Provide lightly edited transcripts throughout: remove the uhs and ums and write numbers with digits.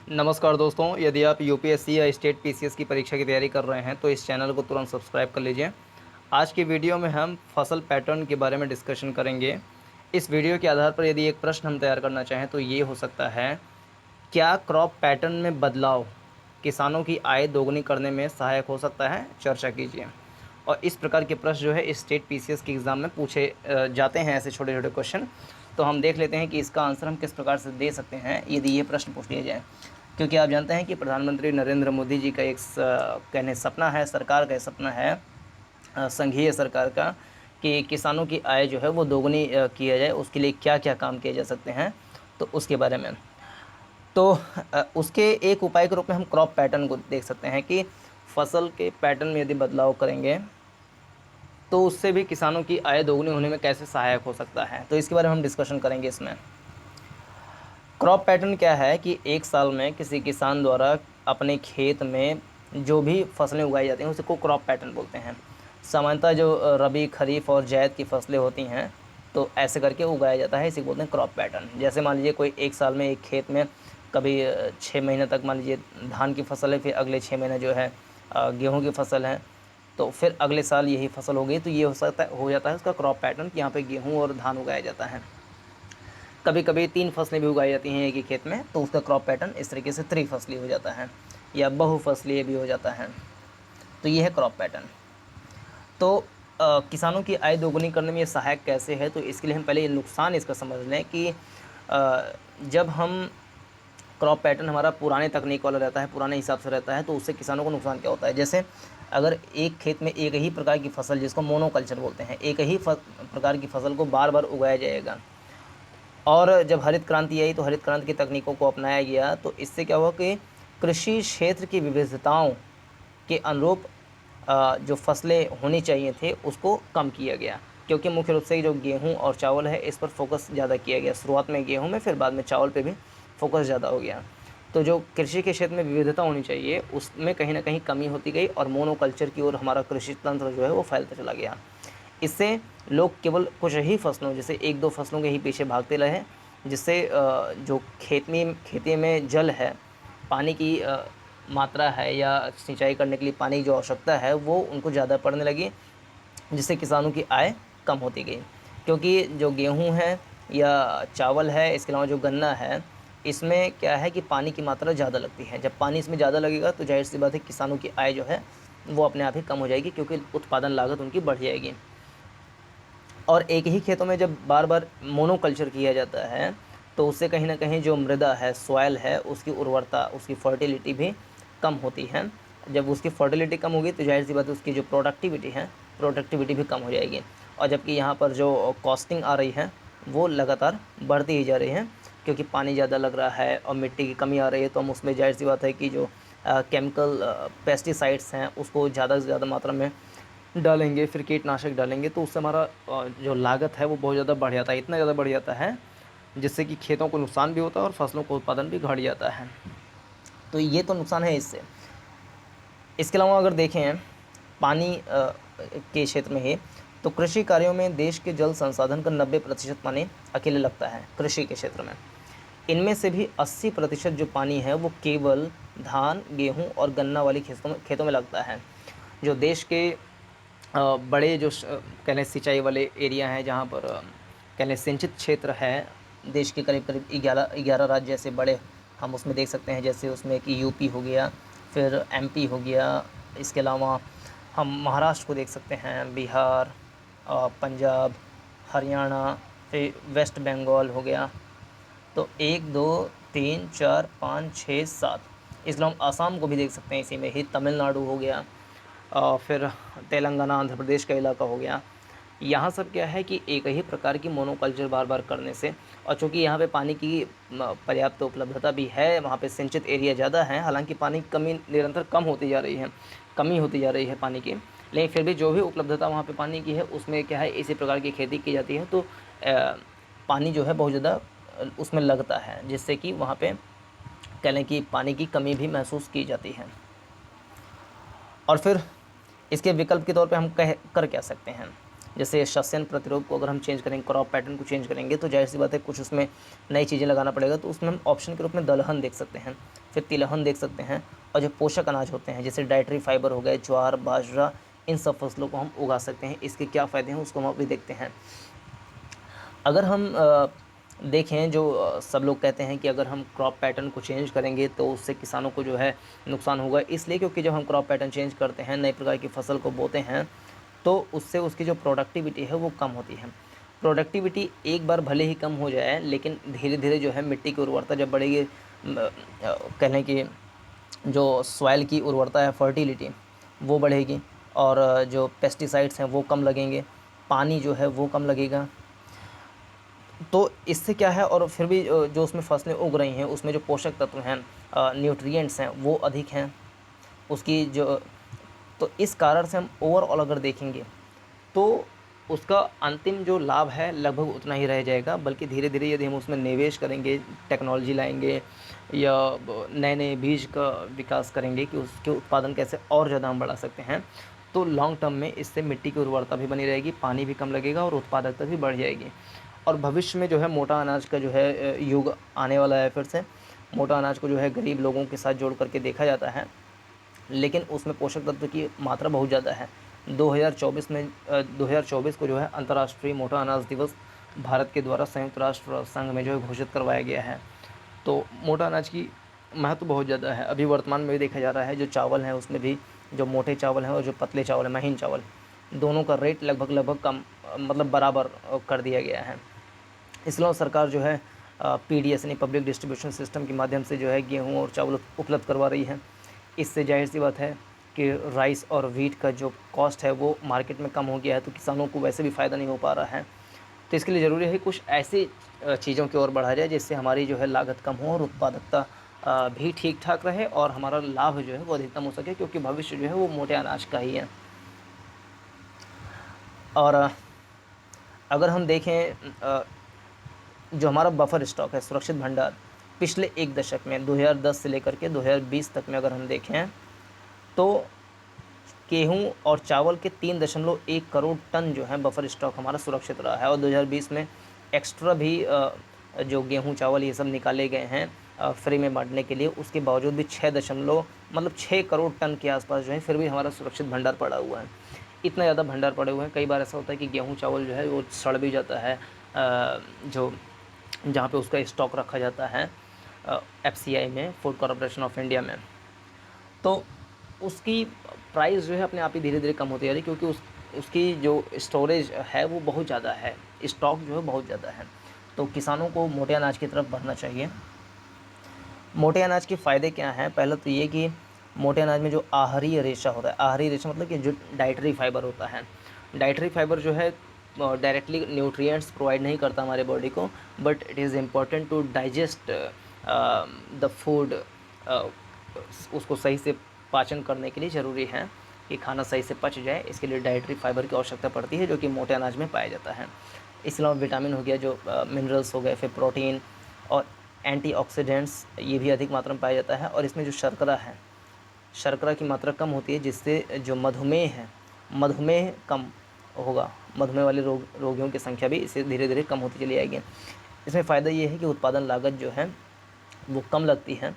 नमस्कार दोस्तों, यदि आप यूपीएससी या स्टेट पीसीएस की परीक्षा की तैयारी कर रहे हैं तो इस चैनल को तुरंत सब्सक्राइब कर लीजिए। आज की वीडियो में हम फसल पैटर्न के बारे में डिस्कशन करेंगे। इस वीडियो के आधार पर यदि एक प्रश्न हम तैयार करना चाहें तो ये हो सकता है, क्या क्रॉप पैटर्न में बदलाव किसानों की आय दोगुनी करने में सहायक हो सकता है? चर्चा कीजिए। और इस प्रकार के प्रश्न जो है स्टेट पीसीएस के एग्ज़ाम में पूछे जाते हैं, ऐसे छोटे छोटे क्वेश्चन। तो हम देख लेते हैं कि इसका आंसर हम किस प्रकार से दे सकते हैं यदि ये प्रश्न पूछ लिया जाए। क्योंकि आप जानते हैं कि प्रधानमंत्री नरेंद्र मोदी जी का एक कहने सपना है, सरकार का सपना है, संघीय सरकार का, कि किसानों की आय जो है वो दोगुनी किया जाए। उसके लिए क्या क्या काम किए जा सकते हैं, तो उसके बारे में। तो उसके एक उपाय के रूप में हम क्रॉप पैटर्न को देख सकते हैं कि फसल के पैटर्न में यदि बदलाव करेंगे तो उससे भी किसानों की आय दोगुनी होने में कैसे सहायक हो सकता है। तो इसके बारे में हम डिस्कशन करेंगे इसमें। क्रॉप पैटर्न क्या है कि एक साल में किसी किसान द्वारा अपने खेत में जो भी फसलें उगाई जाती हैं उसको क्रॉप पैटर्न बोलते हैं। सामान्यतः जो रबी, खरीफ और जायद की फसलें होती हैं तो ऐसे करके उगाया जाता है, इसी को बोलते हैं क्रॉप पैटर्न। जैसे मान लीजिए कोई एक साल में एक खेत में कभी 6 महीने तक मान लीजिए धान की फसल है, फिर अगले 6 महीने जो है गेहूँ की फसल है, तो फिर अगले साल यही फसल हो गई, तो ये हो जाता है उसका क्रॉप पैटर्न कि यहाँ पे गेहूँ और धान उगाया जाता है। कभी कभी 3 फसलें भी उगाई जाती हैं एक ही खेत में, तो उसका क्रॉप पैटर्न इस तरीके से त्रिफसली हो जाता है या बहुफसलीय भी हो जाता है। तो ये है क्रॉप पैटर्न। तो किसानों की आय दोगुनी करने में ये सहायक कैसे है, तो इसके लिए हम पहले ये नुकसान इसका समझ लें कि जब हम क्रॉप पैटर्न हमारा पुराने तकनीक वाला रहता है, पुराने हिसाब से रहता है, तो उससे किसानों को नुकसान क्या होता है। जैसे अगर एक खेत में एक ही प्रकार की फसल, जिसको मोनोकल्चर बोलते हैं, एक ही प्रकार की फसल को बार बार उगाया जाएगा, और जब हरित क्रांति आई तो हरित क्रांति की तकनीकों को अपनाया गया, तो इससे क्या हुआ कि कृषि क्षेत्र की विविधताओं के अनुरूप जो फसलें होनी चाहिए थे उसको कम किया गया। क्योंकि मुख्य रूप से जो गेहूं और चावल है इस पर फोकस ज़्यादा किया गया, शुरुआत में गेहूं में, फिर बाद में चावल पे भी फोकस ज़्यादा हो गया। तो जो कृषि के क्षेत्र में विविधता होनी चाहिए उसमें कहीं ना कहीं कमी होती गई, और मोनोकल्चर की ओर हमारा कृषि तंत्र जो है वो फैलता चला गया। इससे लोग केवल कुछ ही फसलों, जैसे एक दो फसलों के ही पीछे भागते रहे, जिससे जो खेती में जल है, पानी की मात्रा है, या सिंचाई करने के लिए पानी की जो आवश्यकता है वो उनको ज़्यादा पड़ने लगी, जिससे किसानों की आय कम होती गई। क्योंकि जो गेहूँ है या चावल है, इसके अलावा जो गन्ना है, इसमें क्या है कि पानी की मात्रा ज़्यादा लगती है। जब पानी इसमें ज़्यादा लगेगा तो जाहिर सी बात है किसानों की आय जो है वो अपने आप ही कम हो जाएगी, क्योंकि उत्पादन लागत उनकी बढ़ जाएगी। और एक ही खेतों में जब बार बार मोनोकल्चर किया जाता है तो उससे कहीं ना कहीं जो मृदा है, सॉइल है, उसकी उर्वरता, उसकी फर्टिलिटी भी कम होती है। जब उसकी फर्टिलिटी कम होगी तो जाहिर सी बात है उसकी जो प्रोडक्टिविटी भी कम हो जाएगी। और जबकि यहाँ पर जो कॉस्टिंग आ रही है वो लगातार बढ़ती ही जा रही है, क्योंकि पानी ज़्यादा लग रहा है और मिट्टी की कमी आ रही है, तो हम उसमें जाहिर सी बात है कि जो केमिकल पेस्टिसाइड्स हैं उसको ज़्यादा से ज़्यादा मात्रा में डालेंगे, फिर कीटनाशक डालेंगे, तो उससे हमारा जो लागत है वो बहुत ज़्यादा बढ़ जाता है, इतना ज़्यादा बढ़ जाता है जिससे कि खेतों को नुकसान भी होता है और फसलों का उत्पादन भी घट जाता है। तो ये तो नुकसान है इससे। इसके अलावा अगर देखें पानी के क्षेत्र में ही, तो कृषि कार्यों में देश के जल संसाधन का 90% पानी अकेले लगता है कृषि के क्षेत्र में। इनमें से भी 80% जो पानी है वो केवल धान, गेहूँ और गन्ना वाली खेतों में लगता है। जो देश के बड़े जो कह लें सिंचाई वाले एरिया हैं, जहाँ पर कह लें सिंचित क्षेत्र है, देश के करीब करीब 11 राज्य जैसे बड़े हम उसमें देख सकते हैं। जैसे उसमें कि यूपी हो गया, फिर एमपी हो गया, इसके अलावा हम महाराष्ट्र को देख सकते हैं, बिहार, पंजाब, हरियाणा, फिर वेस्ट बंगाल हो गया। तो 1 2 3 4 5 6 7, इसके अलावा हम आसाम को भी देख सकते हैं, इसी में ही तमिलनाडु हो गया, फिर तेलंगाना, आंध्र प्रदेश का इलाका हो गया। यहाँ सब क्या है कि एक ही प्रकार की मोनोकल्चर बार बार करने से, और चूँकि यहाँ पे पानी की पर्याप्त उपलब्धता भी है, वहाँ पे सिंचित एरिया ज़्यादा है, हालांकि पानी की कमी निरंतर कम होती जा रही है, कमी होती जा रही है पानी की, लेकिन फिर भी जो भी उपलब्धता वहाँ पे पानी की है उसमें क्या है इसी प्रकार की खेती की जाती है। तो पानी जो है बहुत ज़्यादा उसमें लगता है, जिससे कि वहाँ पर कह लें कि पानी की कमी भी महसूस की जाती है। और फिर इसके विकल्प के तौर पे हम कर क्या सकते हैं। जैसे सस्यन प्रतिरोध को अगर हम चेंज करेंगे, क्रॉप पैटर्न को चेंज करेंगे, तो जाहिर सी बात है कुछ उसमें नई चीज़ें लगाना पड़ेगा। तो उसमें हम ऑप्शन के रूप में दलहन देख सकते हैं, फिर तिलहन देख सकते हैं, और जो पोषक अनाज होते हैं जैसे डाइटरी फाइबर हो गए, ज्वार, बाजरा, इन सब फसलों को हम उगा सकते हैं। इसके क्या फ़ायदे हैं उसको हम अभी देखते हैं। अगर हम देखें, जो सब लोग कहते हैं कि अगर हम क्रॉप पैटर्न को चेंज करेंगे तो उससे किसानों को जो है नुकसान होगा, इसलिए क्योंकि जब हम क्रॉप पैटर्न चेंज करते हैं, नए प्रकार की फसल को बोते हैं, तो उससे उसकी जो प्रोडक्टिविटी है वो कम होती है। प्रोडक्टिविटी एक बार भले ही कम हो जाए, लेकिन धीरे धीरे जो है मिट्टी की उर्वरता जब बढ़ेगी, कह लें कि जो सॉइल की उर्वरता है, फर्टिलिटी, वो बढ़ेगी, और जो पेस्टिसाइड्स हैं वो कम लगेंगे, पानी जो है वो कम लगेगा। तो इससे क्या है, और फिर भी जो उसमें फसलें उग रही हैं उसमें जो पोषक तत्व हैं, न्यूट्रिएंट्स हैं, वो अधिक हैं उसकी जो। तो इस कारण से हम ओवरऑल अगर देखेंगे तो उसका अंतिम जो लाभ है लगभग उतना ही रह जाएगा, बल्कि धीरे धीरे यदि हम उसमें निवेश करेंगे, टेक्नोलॉजी लाएंगे, या नए नए बीज का विकास करेंगे कि उसके उत्पादन कैसे और ज़्यादा हम बढ़ा सकते हैं, तो लॉन्ग टर्म में इससे मिट्टी की उर्वरता भी बनी रहेगी, पानी भी कम लगेगा और उत्पादकता भी बढ़ जाएगी। और भविष्य में जो है मोटा अनाज का जो है युग आने वाला है। फिर से मोटा अनाज को जो है गरीब लोगों के साथ जोड़ करके देखा जाता है, लेकिन उसमें पोषक तत्व की मात्रा बहुत ज़्यादा है। 2024 में 2024 को जो है अंतर्राष्ट्रीय मोटा अनाज दिवस भारत के द्वारा संयुक्त राष्ट्र संघ में जो है घोषित करवाया गया है। तो मोटा अनाज की महत्व बहुत ज़्यादा है। अभी वर्तमान में भी देखा जा रहा है, जो चावल है उसमें भी जो मोटे चावल हैं और जो पतले चावल हैं, महीन चावल, दोनों का रेट लगभग लगभग कम, मतलब बराबर कर दिया गया है। इसलिए सरकार जो है पीडीएस यानी पब्लिक डिस्ट्रीब्यूशन सिस्टम के माध्यम से जो है गेहूँ और चावल उपलब्ध करवा रही है। इससे जाहिर सी बात है कि राइस और वीट का जो कॉस्ट है वो मार्केट में कम हो गया है, तो किसानों को वैसे भी फ़ायदा नहीं हो पा रहा है। तो इसके लिए ज़रूरी है कुछ ऐसी चीज़ों की ओर बढ़ा जाए जिससे हमारी जो है लागत कम हो और उत्पादकता भी ठीक ठाक रहे, और हमारा लाभ जो है वो अधिकतम हो सके, क्योंकि भविष्य जो है वो मोटे अनाज का ही है। और अगर हम देखें, जो हमारा बफर स्टॉक है, सुरक्षित भंडार, पिछले एक दशक में 2010 से लेकर के 2020 तक में अगर हम देखें, तो गेहूँ और चावल के 3.1 करोड़ टन जो है बफर स्टॉक हमारा सुरक्षित रहा है। और 2020 में एक्स्ट्रा भी जो गेहूँ चावल ये सब निकाले गए हैं फ्री में बांटने के लिए, उसके बावजूद भी 6 करोड़ टन के आसपास जो है फिर भी हमारा सुरक्षित भंडार पड़ा हुआ है। इतना ज़्यादा भंडार पड़े हुए हैं, कई बार ऐसा होता है कि गेहूँ चावल जो है वो सड़ भी जाता है, जो जहाँ पे उसका स्टॉक रखा जाता है एफसीआई में, फूड कॉरपोरेशन ऑफ इंडिया में। तो उसकी प्राइस जो है अपने आप ही धीरे धीरे कम होती जा रही है, क्योंकि उसकी जो स्टोरेज है वो बहुत ज़्यादा है, स्टॉक जो है बहुत ज़्यादा है। तो किसानों को मोटे अनाज की तरफ बढ़ना चाहिए। मोटे अनाज के फ़ायदे क्या हैं? पहला तो ये कि मोटे अनाज में जो आहारीय रेशा होता है, आहारीय रेशा मतलब कि जो डाइटरी फाइबर होता है, डाइटरी फाइबर जो है डायरेक्टली न्यूट्रिएंट्स प्रोवाइड नहीं करता हमारे बॉडी को, but it is important to digest the food. उसको सही से पाचन करने के लिए ज़रूरी है कि खाना सही से पच जाए, इसके लिए डाइटरी फाइबर की आवश्यकता पड़ती है, जो कि मोटे अनाज में पाया जाता है। इसके अलावा विटामिन हो गया, जो मिनरल्स हो गए, फिर प्रोटीन और एंटीऑक्सीडेंट्स, ये भी अधिक मात्रा में पाया जाता है। और इसमें जो शर्करा है, शर्करा की मात्रा कम होती है, जिससे जो मधुमेह है, मधुमेह कम होगा, मधुमेह वाले रोगियों की संख्या भी इससे धीरे धीरे कम होती चली जाएगी। इसमें फ़ायदा ये है कि उत्पादन लागत जो है वो कम लगती है।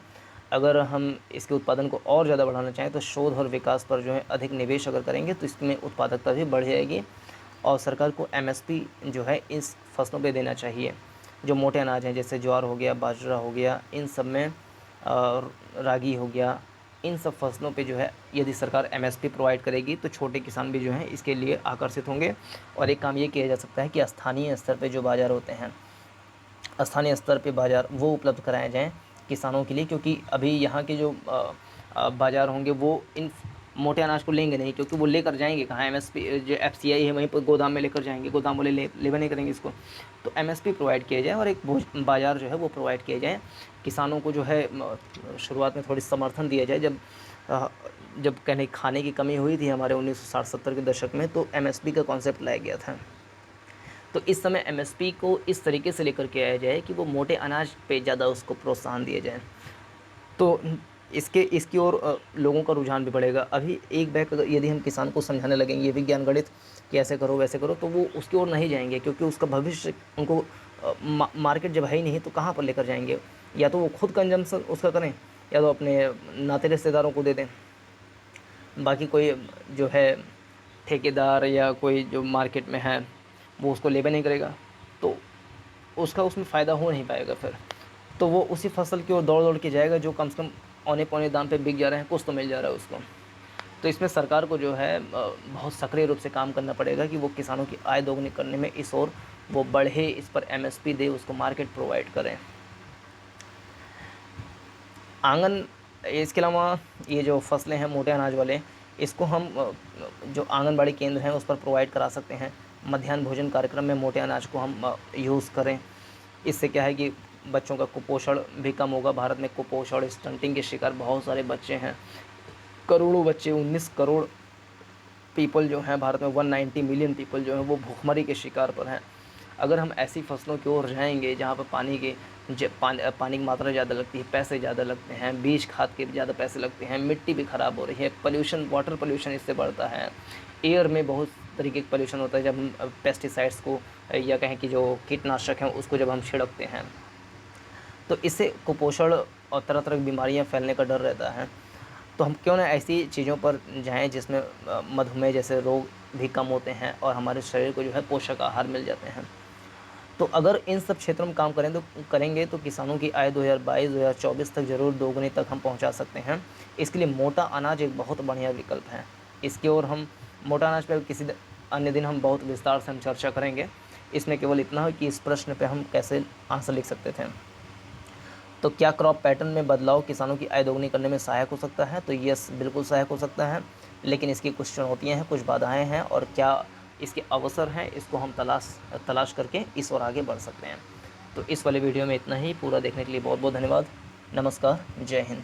अगर हम इसके उत्पादन को और ज़्यादा बढ़ाना चाहें तो शोध और विकास पर जो है अधिक निवेश अगर करेंगे तो इसमें उत्पादकता भी बढ़ जाएगी। और सरकार को एमएसपी जो है इस फसलों पे देना चाहिए। जो मोटे अनाज हैं जैसे ज्वार हो गया, बाजरा हो गया, इन सब में रागी हो गया, इन सब फसलों पे जो है यदि सरकार एमएसपी प्रोवाइड करेगी तो छोटे किसान भी जो हैं इसके लिए आकर्षित होंगे। और एक काम ये किया जा सकता है कि स्थानीय स्तर पे जो बाज़ार होते हैं, स्थानीय स्तर पे बाज़ार वो उपलब्ध कराए जाएँ किसानों के लिए, क्योंकि अभी यहाँ के जो बाज़ार होंगे वो इन मोटे अनाज को लेंगे नहीं, क्योंकि वो लेकर जाएंगे कहाँ, एमएसपी जो एफसीआई है वहीं पर गोदाम में लेकर जाएंगे, गोदाम वाले लेबर नहीं करेंगे इसको। तो एमएसपी प्रोवाइड किया जाए और एक बाज़ार जो है वो प्रोवाइड किया जाए किसानों को, जो है शुरुआत में थोड़ी समर्थन दिया जाए। जब कहने खाने की कमी हुई थी हमारे 1960-70 के दशक में, तो एमएसपी का कॉन्सेप्ट लाया गया था। तो इस समय एमएसपी को इस तरीके से लेकर के आया जाए कि वो मोटे अनाज पे ज़्यादा उसको प्रोत्साहन दिया जाए। तो इसकी ओर लोगों का रुझान भी बढ़ेगा। अभी एक बैग अगर यदि हम किसान को समझाने लगेंगे विज्ञान गणित कि ऐसे करो वैसे करो, तो वो उसकी ओर नहीं जाएंगे, क्योंकि उसका भविष्य उनको मार्केट जब है ही नहीं तो कहाँ पर लेकर जाएंगे। या तो वो खुद कंजम्पशन उसका करें, या तो अपने नाते रिश्तेदारों को दे दें। बाकी कोई जो है ठेकेदार या कोई जो मार्केट में है वो उसको लेबे नहीं करेगा, तो उसका उसमें फ़ायदा हो नहीं पाएगा फिर। तो वो उसी फसल की ओर दौड़ दौड़ के जाएगा जो कम से कम औने पौने दाम पे बिक जा रहे हैं, कुछ तो मिल जा रहा है उसको। तो इसमें सरकार को जो है बहुत सक्रिय रूप से काम करना पड़ेगा कि वो किसानों की आय दोगुनी करने में इस ओर वो बढ़े, इस पर एमएसपी दे, उसको मार्केट प्रोवाइड करें। आंगन इसके अलावा ये जो फसलें हैं मोटे अनाज वाले, इसको हम जो आंगनबाड़ी केंद्र हैं उस पर प्रोवाइड करा सकते हैं। मध्याह्न भोजन कार्यक्रम में मोटे अनाज को हम यूज़ करें। इससे क्या है कि बच्चों का कुपोषण भी कम होगा। भारत में कुपोषण, स्टंटिंग के शिकार बहुत सारे बच्चे हैं, करोड़ों बच्चे, 19 करोड़ पीपल जो हैं भारत में, 190 मिलियन पीपल जो हैं वो भूखमरी के शिकार पर हैं। अगर हम ऐसी फसलों की ओर जाएंगे जहाँ पर पानी की मात्रा ज़्यादा लगती है, पैसे ज़्यादा लगते हैं, बीज खाद के भी ज़्यादा पैसे लगते हैं, मिट्टी भी ख़राब हो रही है, पोल्यूशन, वाटर पोल्यूशन इससे बढ़ता है, एयर में बहुत तरीके का पोल्यूशन होता है जब हम पेस्टिसाइड्स को या कहें कि जो कीटनाशक हैं उसको जब हम छिड़कते हैं, तो इससे कुपोषण और तरह तरह की बीमारियाँ फैलने का डर रहता है। तो हम क्यों ना ऐसी चीज़ों पर जाएँ जिसमें मधुमेह जैसे रोग भी कम होते हैं और हमारे शरीर को जो है पोषक आहार मिल जाते हैं। तो अगर इन सब क्षेत्रों में काम करेंगे तो किसानों की आय 2022-2024 तक ज़रूर दोगुनी तक हम पहुंचा सकते हैं। इसके लिए मोटा अनाज एक बहुत बढ़िया विकल्प है। इसकी ओर हम मोटा अनाज पर किसी अन्य दिन हम बहुत विस्तार से हम चर्चा करेंगे। इसमें केवल इतना है कि इस प्रश्न पे हम कैसे आंसर लिख सकते थे। तो क्या क्रॉप पैटर्न में बदलाव किसानों की आय दोगुनी करने में सहायक हो सकता है? तो यस, बिल्कुल सहायक हो सकता है, लेकिन इसकी कुछ चुनौतियाँ हैं, कुछ बाधाएँ हैं, और क्या इसके अवसर हैं, इसको हम तलाश करके इस ओर आगे बढ़ सकते हैं। तो इस वाले वीडियो में इतना ही। पूरा देखने के लिए बहुत बहुत धन्यवाद। नमस्कार, जय हिंद।